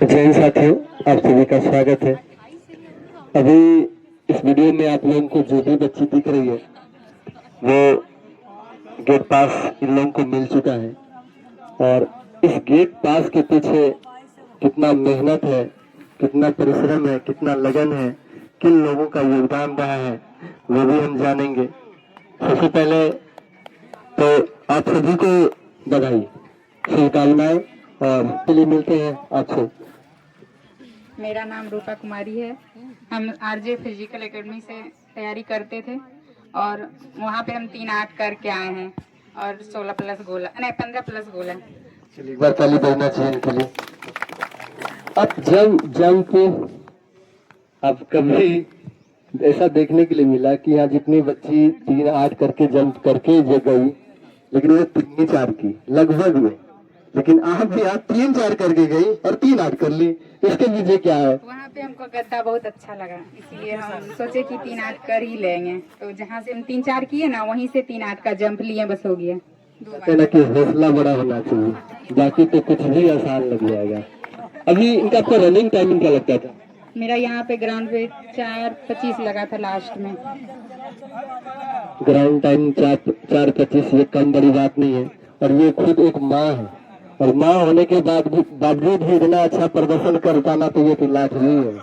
जय हिंद साथियों, आप सभी का स्वागत है। अभी इस वीडियो में आप लोगों को जो भी बच्ची दिख रही है वो गेट पास इन लोगों को मिल चुका है। और इस गेट पास के पीछे कितना मेहनत है, कितना परिश्रम है, कितना लगन है, किन लोगों का योगदान रहा है वो भी हम जानेंगे। सबसे पहले तो आप सभी को बधाई, शुभकामनाएं और चलिए मिलते हैं आपसे। मेरा नाम रूपा कुमारी है। हम आरजे फिजिकल एकेडमी से तैयारी करते थे और वहाँ पे हम 3 आर्ट करके आए हैं और 16 प्लस गोला नहीं 15 प्लस गोला। चलिए एक बार ताली बजना चाहिए इनके लिए। अब जंप अब कभी ऐसा देखने के लिए मिला कि यहाँ जितनी बच्ची 3 आर्ट करके जंप करके जो गई, लेकिन वो 3 4 की लगभग में, लेकिन आप भी आप 3 4 करके गई और 3 आर्ट कर ली। इसके पीछे क्या है? वहाँ पे हमको गद्दा बहुत अच्छा लगा, इसलिए हम सोचे कि 3 आर्ट कर ही लेंगे। तो जहाँ से हम 3 4 किए ना, वहीं से 3 आर्ट का जंप लिए, बस हो गया। कहना कि हौसला बड़ा होना चाहिए, बाकी तो कुछ भी आसान लग जाएगा। अभी इनका आपका रनिंग टाइमिंग क्या लगता था? मेरा यहाँ पे ग्राउंड पे 4:25 लगा था लास्ट में। ग्राउंड टाइम 4:25, ये कम बड़ी बात नहीं है। और ये खुद एक माँ है, और माँ होने के बावजूद भी इतना अच्छा प्रदर्शन कर पाना तो ये तो लाजमी है।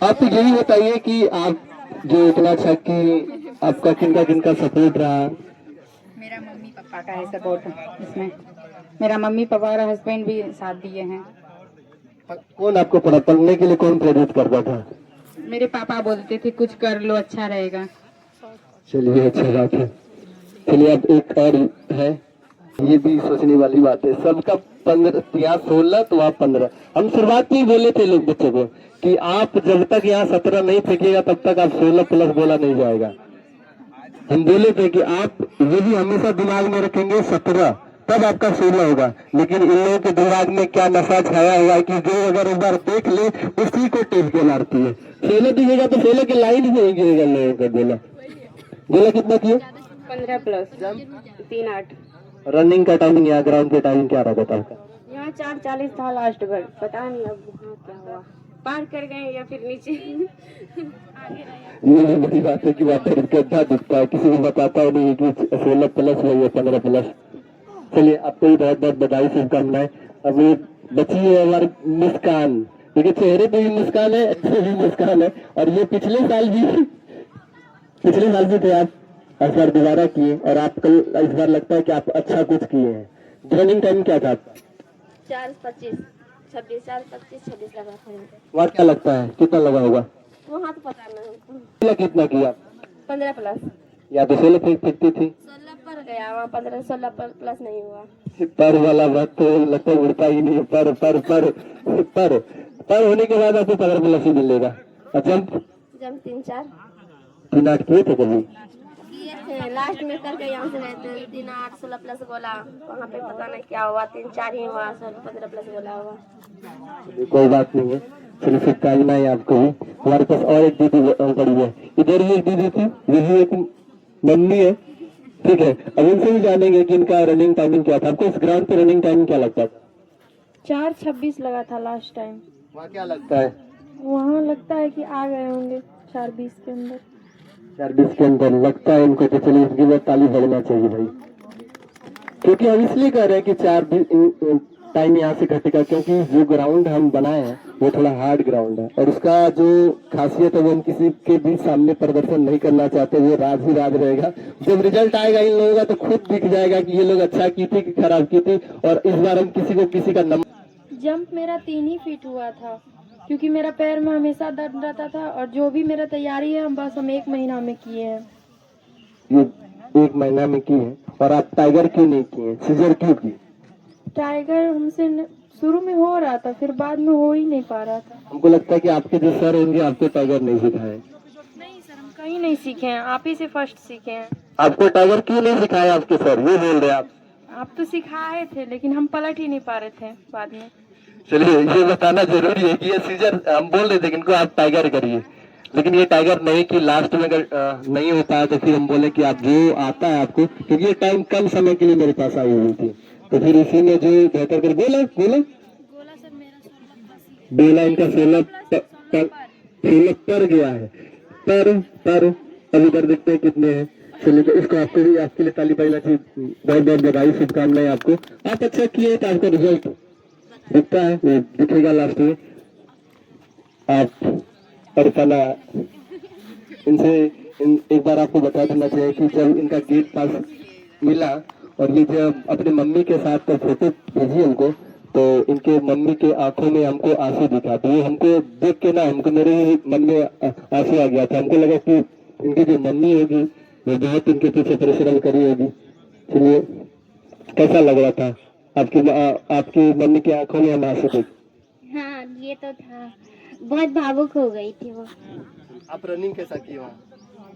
आप यही बताइए कि आप जो इतना अच्छा कि आपका किनका सपोर्ट रहा? मेरा मम्मी पापा का है सपोर्ट इसमें। मेरा मम्मी पापा और हस्बैंड भी साथ दिए हैं। कौन आपको पढ़ने के लिए कौन प्रेरित करता था? मेरे पापा बोलते थे कुछ कर लो, अच्छा रहेगा। चलिए अच्छा बात है। चलिए अब एक और है, ये भी सोचने वाली बात है। सबका 15, यहाँ 16 तो आप 15। हम शुरुआत में ही बोले थे लोग बच्चों को कि आप जब तक यहाँ 17 नहीं फेंकेगा तब तक आप 16 प्लस बोला नहीं जाएगा। हम बोले थे कि आप ये भी हमेशा दिमाग में रखेंगे 17 तब आपका 16 होगा। लेकिन इन लोगों के दिमाग में क्या नशा छाया हुआ है कि जो अगर एक बार देख ले उसी को टेप के मारती है। 16 दिखेगा तो 16 के लाइन में ही गिरेगा लोगों का गोला। गोला कितना किए? 15 प्लस 3 8। रनिंग का टाइमिंग या ग्राउंड के टाइमिंग क्या रहता था? यहाँ 4:40 था लास्ट भर, पता नहीं अब वहाँ क्या हुआ, पार कर गए या फिर नीचे। ये बड़ी बात है कि वाटर गड्ढा दिखता है, किसी को बताता नहीं है कि 16 प्लस है या 15 प्लस। चलिए आपको भी बहुत बहुत बधाई, शुभकामनाएं। अब ये बची है हमारी मुस्कान, क्योंकि चेहरे पे भी मुस्कान है, अच्छे भी मुस्कान है। और ये पिछले साल भी थे आप, इस बार दोबारा किए और आप कल इस बार लगता है कि आप अच्छा कुछ किए हैं। रनिंग टाइम क्या था आपका? 4:25 26 4:25 लगा था। वहाँ क्या लगता है कितना लगा होगा? वहाँ तो पता नहीं। कितना किया? 15 प्लस। या तो 16 फेंकती थी? 16 पर गया, वहाँ 15 16 प्लस नहीं हुआ। पर वाला बात तो लगता है उड़ता ही नहीं। पर होने के बाद आपको 15 प्लस ही मिलेगा। जंप 3 4 3 8 किए थे कभी? किए थे, लास्ट में करके यहाँ से गए थे 3 8 16 प्लस गोला। वहाँ पे पता नहीं क्या हुआ, 3 4 ही हुआ, 15 प्लस गोला हुआ। कोई बात नहीं है, चलिए शुभकामनाएं आपको भी। हमारे पास और एक दीदी पड़ी है, इधर भी एक दीदी थी, ये भी एक मम्मी है, ठीक है। अब इनसे भी जानेंगे कि इनका रनिंग टाइमिंग क्या था। आपको इस ग्राउंड पे रनिंग टाइमिंग क्या लगता था? 4:26 लगा था लास्ट टाइम। वहाँ क्या लगता है? वहाँ लगता है कि आ गए होंगे 4:20 के अंदर। 4:20 के अंदर लगता है इनको, तो चलिए इसकी बात ताली बढ़ना चाहिए भाई। क्योंकि हम इसलिए कह रहे हैं कि 4 टाइम यहाँ से घटेगा, क्योंकि जो ग्राउंड हम बनाए हैं वो थोड़ा हार्ड ग्राउंड है और उसका जो खासियत है वो हम किसी के भी सामने प्रदर्शन नहीं करना चाहते। वो राज ही राज रहेगा। जब रिजल्ट आएगा इन लोगों का तो खुद दिख जाएगा कि ये लोग अच्छा की थी कि खराब की थी। और इस बार हम किसी का नंबर। जंप मेरा 3 ही फीट हुआ था, क्योंकि मेरा पैर में हमेशा दर्द रहता था। और जो भी मेरा तैयारी है हम 1 महीना में किए हैं। ये 1 महीना में की है। और आप टाइगर क्यों नहीं किए, सीजर क्यों की? टाइगर हमसे शुरू में हो रहा था, फिर बाद में हो ही नहीं पा रहा था। हमको लगता है कि आपके जो सर होंगे आपको टाइगर नहीं सिखाए। नहीं सर, हम कहीं नहीं सीखे हैं, आप ही से फर्स्ट सीखे हैं। आपको टाइगर क्यों नहीं सिखाया आपके सर, ये बोल रहे हैं आप तो सिखाए थे, लेकिन हम पलट ही नहीं पा रहे थे बाद में। चलिए ये बताना जरूरी है कि ये सीजर हम बोल रहे थे कि इनको आप टाइगर करिए, लेकिन ये टाइगर नहीं कि लास्ट में अगर नहीं होता है तो फिर हम बोले कि आप जो आता है आपको, क्योंकि ये टाइम कम समय के लिए मेरे पास आई हुई थी, तो फिर इसी में जो बेहतर कर बोला बोला इनका 16 पर गया है। पर अब इधर देखते हैं कितने हैं। चलिए तो इसको आपको भी, आपके लिए ताली बजाना चाहिए। बहुत बहुत बधाई, शुभकामनाएं आपको। आप अच्छा किए तो आपका रिजल्ट दिखता है, वो दिखेगा लास्ट में। आप और कला इनसे एक बार आपको बता देना चाहिए कि जब इनका गेट पास मिला और ये जब अपने मम्मी के साथ तो फोटो भेजी हमको, तो इनके मम्मी के आंखों में हमको आंसू दिखा। तो ये हमको देख के ना, हमको मेरे ही मन में आंसू आ गया था। हमको लगा कि इनकी जो मम्मी होगी वो बहुत इनके पीछे परिश्रम करी होगी। चलिए, कैसा लग रहा था आपकी मम्मी की आंखों में हम आंसू देख? हाँ, ये तो था, बहुत भावुक हो गई थी वो। आप रनिंग कैसा किए वहाँ?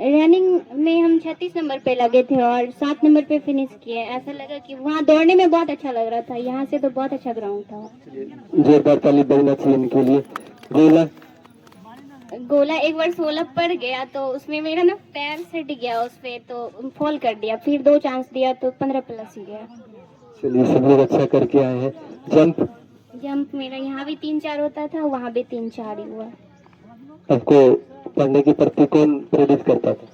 रनिंग में हम 36 नंबर पे लगे थे और 7 नंबर पे फिनिश किए। ऐसा लगा कि वहाँ दौड़ने में बहुत अच्छा लग रहा था, यहाँ से तो बहुत अच्छा ग्राउंड था। जोरदार ताली बजना चाहिए इनके लिए। गोला एक बार 16 पड़ गया तो उसमें मेरा ना पैर सट गया, उस पे तो फॉल कर दिया। फिर 2 चांस दिया तो 15 प्लस ही गया। चलिए, सब लोग अच्छा करके आए हैं। जंप मेरा यहाँ भी 3-4 होता था, वहाँ भी 3-4 ही हुआ। आपको पढ़ने के प्रति कौन प्रेरित करता था?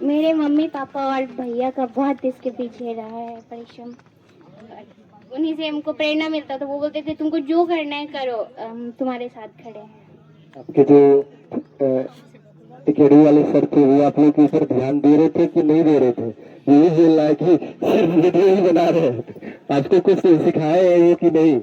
मेरे मम्मी पापा और भैया का बहुत इसके पीछे रहा है परिश्रम। उन्हीं से हमको प्रेरणा मिलता था। वो बोलते थे तुमको जो करना है करो, हम तुम्हारे साथ खड़े हैं। आपके जो एकेडमी वाले सर थे वो आप लोगों के ऊपर ध्यान दे रहे थे कि नहीं दे रहे थे? यही बोल रहा है कि सर वीडियो ही बना रहे हैं, आपको कुछ सिखाए है ये कि नहीं?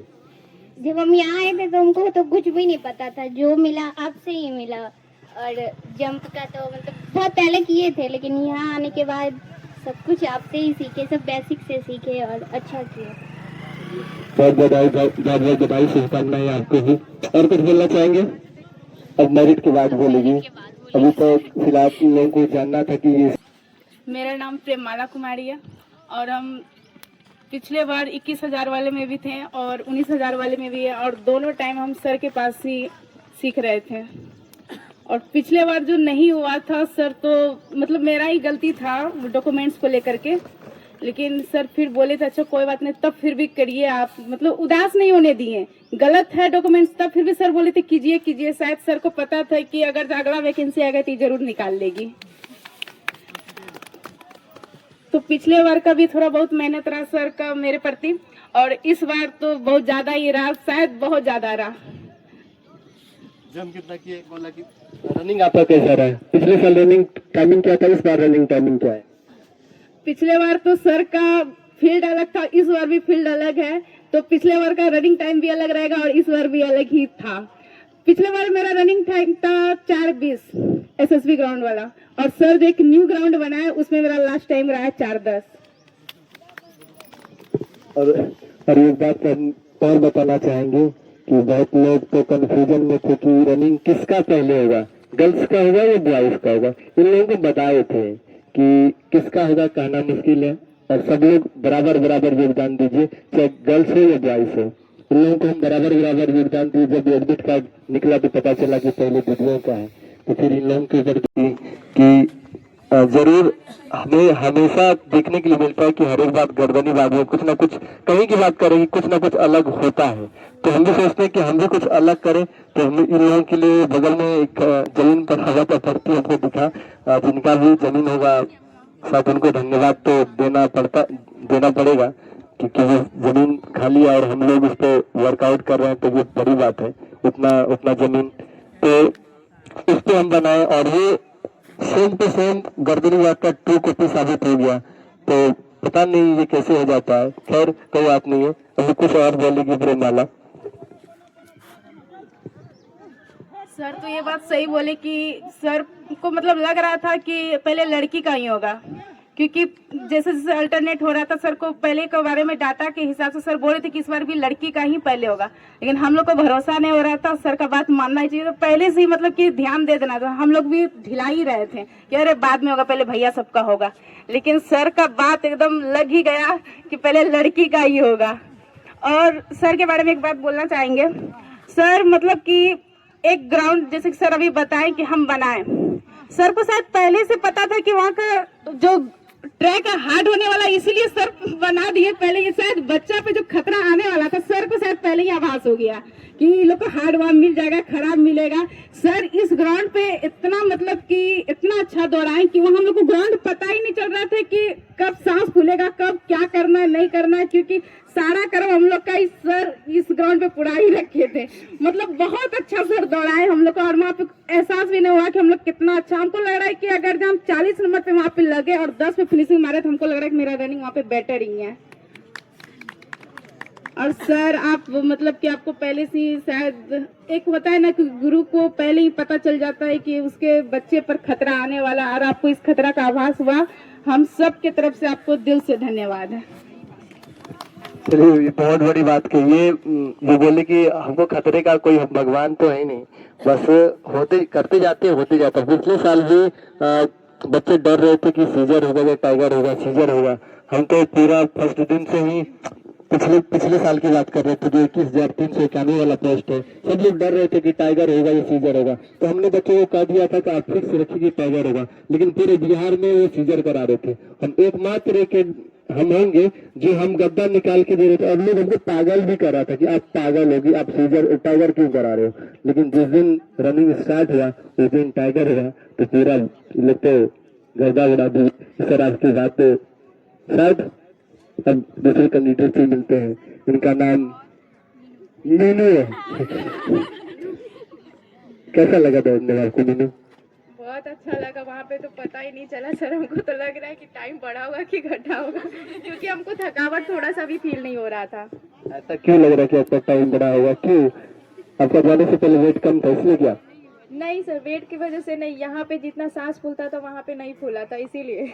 जब हम यहाँ आए थे तो हमको तो कुछ भी नहीं पता था, जो मिला आपसे ही मिला। और जंप का तो मतलब बहुत पहले किए थे, लेकिन यहाँ आने के बाद सब कुछ आपसे ही सीखे, सब बेसिक से सीखे और अच्छा किए। बहुत बहुत बधाई, शुभकामनाएं आपको भी। और कुछ बोलना चाहेंगे? अब मेरिट के बाद बोलेगी। अभी तो फिलहाल इन लोगों को जानना था कि ये। मेरा नाम प्रेममाला कुमारी है और हम पिछले बार 21,000 वाले में भी थे और 19,000 वाले में भी है, और दोनों टाइम हम सर के पास ही सीख रहे थे। और पिछले बार जो नहीं हुआ था सर, तो मतलब मेरा ही गलती था डॉक्यूमेंट्स को लेकर के, लेकिन सर फिर बोले थे अच्छा कोई बात नहीं, तब फिर भी करिए आप, मतलब उदास नहीं होने दिए। गलत है डॉक्यूमेंट्स, तब फिर भी सर बोले थे कीजिए। शायद सर को पता था कि अगर अगला वैकेंसी आएगा तो जरूर निकाल लेगी। तो पिछले बार का भी थोड़ा बहुत मेहनत रहा सर का मेरे प्रति, और इस बार तो बहुत ज्यादा ही रहा, शायद बहुत ज्यादा रहा। जंप कितना किए? बोला कि रनिंग आपका कैसा रहा? पिछले साल रनिंग टाइमिंग क्या था, इस बार रनिंग टाइमिंग क्या है? पिछले बार तो सर का फील्ड अलग था, इस बार भी फील्ड अलग है, तो पिछले बार का रनिंग टाइम भी अलग रहेगा और इस बार भी अलग ही था। पिछले बार मेरा रनिंग टाइम था 4:20 SSB ग्राउंड वाला, और सर जो एक न्यू ग्राउंड बना है उसमें मेरा लास्ट टाइम रहा है 4:10। और एक बात और बताना चाहेंगे कि बहुत लोग तो कंफ्यूजन में थे कि रनिंग किसका पहले होगा, गर्ल्स का होगा या बॉयज का होगा। इन लोगों को बताए थे कि किसका होगा कहना मुश्किल है, और सब लोग बराबर योगदान दीजिए, चाहे गर्ल्स हो या बॉयज हो। इन लोगों को हम बराबर योगदान दिए। जब एडमिट कार्ड निकला तो पता चला कि पहले दीदियों का है, तो फिर इन लोगों के ऊपर कि जरूर हमें हमेशा देखने के लिए मिलता है कि हर एक बात गर्दनी बात में कुछ ना कुछ कहीं की बात करेगी, कुछ ना कुछ अलग होता है। तो हम भी सोचते हैं कि हम भी कुछ अलग करें। तो हम इन लोगों के लिए बगल में एक जमीन पर हवा पर धरती हमको दिखा, जिनका भी जमीन होगा शायद उनको धन्यवाद तो देना पड़ेगा, क्योंकि वो जमीन खाली है और हम लोग उस पर वर्कआउट कर रहे हैं, तो ये बड़ी बात है। उतना जमीन तो उस पर हम बनाए, और ये सेम टू सेम गर्दनी बात का 2 कॉपी साबित हो गया। तो पता नहीं ये कैसे हो जाता है। खैर कोई बात नहीं है। अभी कुछ और बोलेगी प्रेममाला। सर तो ये बात सही बोले कि सर को मतलब लग रहा था कि पहले लड़की का ही होगा, क्योंकि जैसे जैसे अल्टरनेट हो रहा था सर को पहले के बारे में डाटा के हिसाब से सर बोल रहे थे कि इस बार भी लड़की का ही पहले होगा, लेकिन हम लोग को भरोसा नहीं हो रहा था। सर का बात मानना ही चाहिए, तो पहले से ही मतलब कि ध्यान दे देना था। हम लोग भी ढिला ही रहे थे कि अरे बाद में होगा, पहले भैया सबका होगा, लेकिन सर का बात एकदम लग ही गया कि पहले लड़की का ही होगा। और सर के बारे में एक बात बोलना चाहेंगे। सर मतलब कि एक ग्राउंड जैसे सर अभी बताएं कि हम बनाएं, सर को शायद पहले से पता था कि वहाँ का जो ट्रैक हार्ड होने वाला, इसीलिए सर बना दिए पहले। ये शायद बच्चा पे जो खतरा आने वाला था सर को शायद पहले ही आभास हो गया कि इन लोग को हार्ड वार्ड मिल जाएगा, खराब मिलेगा। सर इस ग्राउंड पे इतना मतलब कि इतना अच्छा दौड़ाएं कि वहाँ हम लोग को ग्राउंड पता ही नहीं चल रहा था कि कब सांस खुलेगा, कब क्या करना है नहीं करना है, क्योंकि सारा कर्म हम लोग का इस सर इस ग्राउंड पे पूरा ही रखे थे। मतलब बहुत अच्छा सर दौड़ाए हम लोग को, और वहाँ पे एहसास भी नहीं हुआ कि हम लोग कितना अच्छा। हमको लग रहा है कि अगर जब हम 40 नंबर पे वहाँ पे लगे और 10 पे फिनिशिंग मारे तो हमको लग रहा है कि मेरा रनिंग वहाँ पे बेटर ही है। और सर आप मतलब कि आपको पहले से ही शायद एक होता है ना कि गुरु को पहले ही पता चल जाता है कि उसके बच्चे पर खतरा आने वाला, और आपको इस खतरा का आभास हुआ। हम सब के तरफ से आपको दिल से धन्यवाद है। चलिए, ये बहुत बड़ी बात कही। ये बोले कि हमको खतरे का कोई भगवान तो है नहीं, बस होते करते जाते होते जाता। पिछले साल भी बच्चे डर रहे थे कि सीजर होगा या टाइगर होगा, सीजर होगा। हम तो पूरा फर्स्ट दिन से ही पिछले साल की बात कर रहे थे, जो 21,391 वाला पोस्ट है, सब लोग डर रहे थे कि टाइगर होगा या सीजर होगा। तो हमने बच्चों को कह दिया था कि आप फिक्स रखिए कि टाइगर होगा, लेकिन पूरे बिहार में वो सीजर करा रहे थे। हम एकमात्र एक हम होंगे जो हम गद्दा निकाल के दे रहे थे, और लोग हमको पागल भी कर रहा था कि आप पागल होगी, आप सीजर टाइगर क्यों करा रहे हो। लेकिन जिस दिन रनिंग स्टार्ट हुआ उस दिन टाइगर हुआ, तो पूरा लोग तो गद्दा उड़ा दी। सर आपकी बात तो शायद अब दूसरे कैंडिडेट से मिलते हैं, इनका नाम मीनू है। कैसा लगा दौड़ने में आपको मीनू? बहुत अच्छा लगा। वहाँ पे तो पता ही नहीं चला सर, हमको तो लग रहा है कि टाइम बढ़ा होगा कि घटा होगा, क्योंकि हमको थकावट थोड़ा सा भी फील नहीं हो रहा था। ऐसा क्यों लग रहा है कि आपका टाइम बढ़ा होगा? क्यों? आपका जाने से पहले वेट कम था इसलिए क्या? नहीं सर, वेट की वजह से नहीं, यहाँ पे जितना सांस फूलता था वहाँ पे नहीं फूला था, इसीलिए।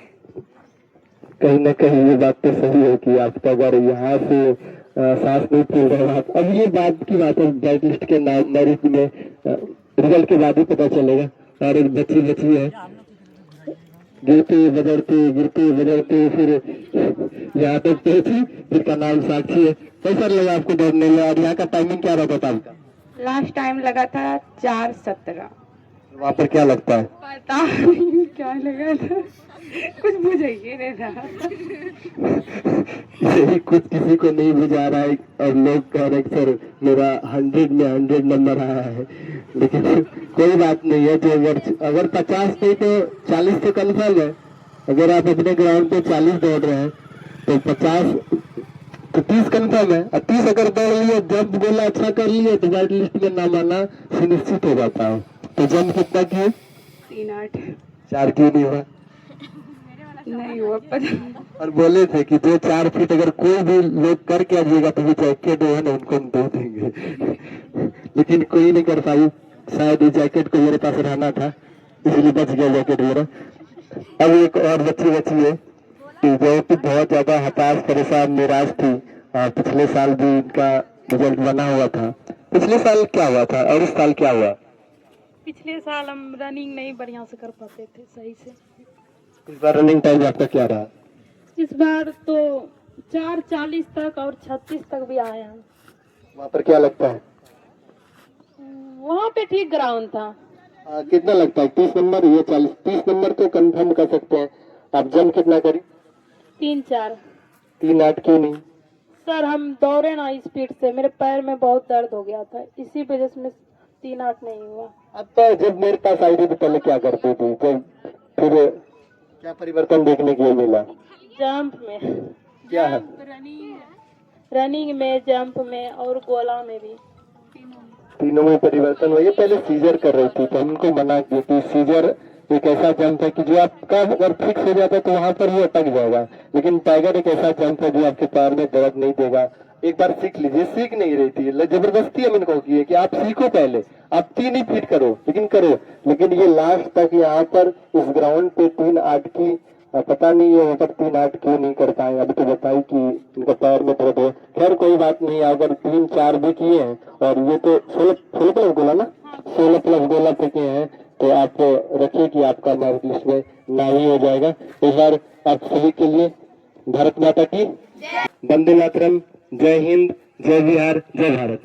कहीं ना कहीं ये बात तो सही है कि आपका अगर यहाँ से सांस नहीं फूल रहा है। अब ये बात की बात है, ब्लड लिस्ट के नाम मेरिट में रिजल्ट के बाद ही पता चलेगा। और एक बच्ची है, गिरते बजरते फिर यहाँ तक पहुंची, जिसका नाम साक्षी है। कैसा लगा आपको दौड़ने में, और यहाँ का टाइमिंग क्या रहता था आपका? लास्ट टाइम लगा था 4:17। वहाँ पर क्या लगता है? पता नहीं क्या लगा था, कुछ बुझाइए नहीं रहा। यही कुछ किसी को नहीं बुझा रहा है, और लोग कह रहे सर मेरा 100 में 100 नंबर आया है। लेकिन कोई बात नहीं है, तो अगर 50 पे तो 40 तो कन्फर्म है। अगर आप अपने ग्राउंड पे 40 दौड़ रहे हैं तो 50 तो 30 कन्फर्म है। और 30 अगर दौड़ लिए, जब बोला अच्छा कर लिए, तो वाइट लिस्ट में नाम आना सुनिश्चित हो जाता है। तो जम कितना किए? 3:08। 4 क्यों नहीं हुआ? नहीं हुआ पता। और बोले थे कि 2-4 फीट अगर कोई भी लोग करके आइएगा तो जैकेट है ना उनको हम दे देंगे। लेकिन कोई नहीं कर पाई, शायद ये जैकेट को मेरे पास रहना था, इसलिए बच गया जैकेट मेरा। अब एक और बच्ची है कि जो कि बहुत ज्यादा हताश परेशान निराश थी, और पिछले साल भी इनका रिजल्ट बना हुआ था। पिछले साल क्या हुआ था और इस साल क्या हुआ? पिछले साल हम रनिंग नहीं बढ़िया से कर पाते थे सही से। इस बार रनिंग टाइम आपका क्या रहा? इस बार तो 4:40 तक और 36 तक भी आए हैं। वहाँ पर क्या लगता है? वहाँ पे ठीक ग्राउंड था। कितना लगता है? 30 नंबर या 40? 30 नंबर तो कंफर्म कर सकते हैं। आप जम कितना करी? 3-4। 3:08 क्यों नहीं? सर हम दौड़े ना स्पीड से, मेरे पैर में बहुत दर्द हो गया था, इसी वजह से 3:08 नहीं हुआ। अब तो जब मेरे पास आई थी तो पहले क्या करती थी, जब फिर क्या परिवर्तन देखने को मिला? जंप में, क्या है? रनिंग में, जंप में और गोला में भी, तीनों में परिवर्तन हुआ। ये पहले सीजर कर रही थी तो हमको मना किया कि सीजर एक ऐसा जंप है कि जो आपका अगर फिक्स हो जाता है तो वहाँ पर वो अटक जाएगा, लेकिन टाइगर एक ऐसा जंप है जो आपके पैर में दर्द नहीं देगा। एक बार सीख लीजिए। सीख नहीं रही थी, जबरदस्ती हम इनको की है कि आप सीखो, पहले आप 3 ही फीट करो, लेकिन करो। लेकिन ये लास्ट तक यहाँ पर इस ग्राउंड पे 3:08 की पता नहीं है वहाँ पर 3:08 क्यों नहीं कर पाए। अभी तो बताई कि इनका पैर में दर्द है। खैर कोई बात नहीं, अगर 3-4 भी किए हैं, और ये तो 16 प्लस गोला ना, 16 प्लस गोला फेंके हैं, तो आप रखिए कि आपका मेरिट लिस्ट में ना ही हो जाएगा। इस बार आप सभी के लिए भारत माता की वंदे मातरम, जय हिंद, जय बिहार, जय भारत।